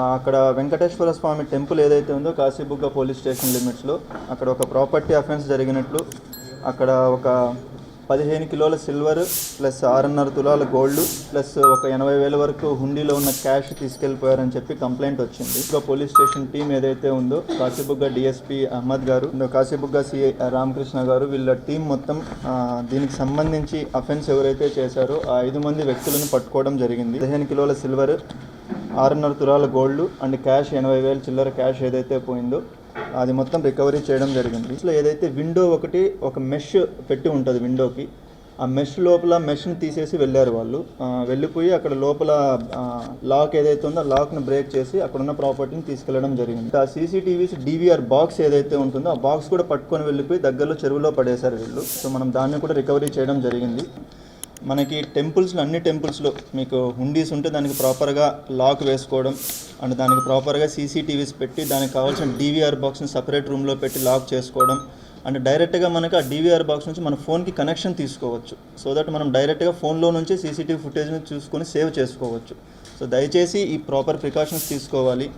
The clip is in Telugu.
అక్కడ వెంకటేశ్వర స్వామి టెంపుల్ ఏదైతే ఉందో కాశీబుగ్గ పోలీస్ స్టేషన్ లిమిట్స్లో అక్కడ ఒక ప్రాపర్టీ అఫెన్స్ జరిగినట్లు, అక్కడ ఒక 15 కిలోల సిల్వర్ ప్లస్ 6.5 తులాల గోల్డ్ ప్లస్ ఒక 80,000 వరకు హుండీలో ఉన్న క్యాష్ తీసుకెళ్ళిపోయారని చెప్పి కంప్లైంట్ వచ్చింది. ఇంకా పోలీస్ స్టేషన్ టీం ఏదైతే ఉందో కాశీబుగ్గ డిఎస్పీ అహ్మద్ గారు, కాశీబుగ్గ సిఐ రామకృష్ణ గారు, వీళ్ళ టీం మొత్తం దీనికి సంబంధించి అఫెన్స్ ఎవరైతే చేశారో ఆ 5 మంది వ్యక్తులను పట్టుకోవడం జరిగింది. 15 కిలోల సిల్వర్, 6.5 తులాల గోల్డ్ అండ్ క్యాష్ 80,000 చిల్లర క్యాష్ ఏదైతే పోయిందో అది మొత్తం రికవరీ చేయడం జరిగింది. ఇట్లా ఏదైతే విండో ఒక మెష్ పెట్టి ఉంటుంది విండోకి, ఆ మెష్ లోపల మెష్ని తీసేసి వెళ్ళారు వాళ్ళు. వెళ్ళిపోయి అక్కడ లోపల లాక్ ఏదైతే ఉందో ఆ లాక్ను బ్రేక్ చేసి అక్కడున్న ప్రాపర్టీని తీసుకెళ్లడం జరిగింది. ఆ సీసీటీవీస్ డివిఆర్ బాక్స్ ఏదైతే ఉంటుందో ఆ బాక్స్ కూడా పట్టుకొని వెళ్ళిపోయి దగ్గరలో చెరువులో పడేశారు వీళ్ళు. సో మనం దాన్ని కూడా రికవరీ చేయడం జరిగింది. మనకి టెంపుల్స్లో అన్ని టెంపుల్స్లో మీకు హుండీస్ ఉంటే దానికి ప్రాపర్గా లాక్ వేసుకోవడం అండ్ దానికి ప్రాపర్గా సీసీటీవీస్ పెట్టి దానికి కావాల్సిన డీవీఆర్ బాక్స్ని సపరేట్ రూమ్లో పెట్టి లాక్ చేసుకోవడం అండ్ డైరెక్ట్గా మనకి ఆ డీవీఆర్ బాక్స్ నుంచి మన ఫోన్కి కనెక్షన్ తీసుకోవచ్చు. సో దట్ మనం డైరెక్ట్గా ఫోన్లో నుంచి సీసీటీవీ ఫుటేజ్ని చూసుకొని సేవ్ చేసుకోవచ్చు. సో దయచేసి ఈ ప్రాపర్ ప్రికాషన్స్ తీసుకోవాలి.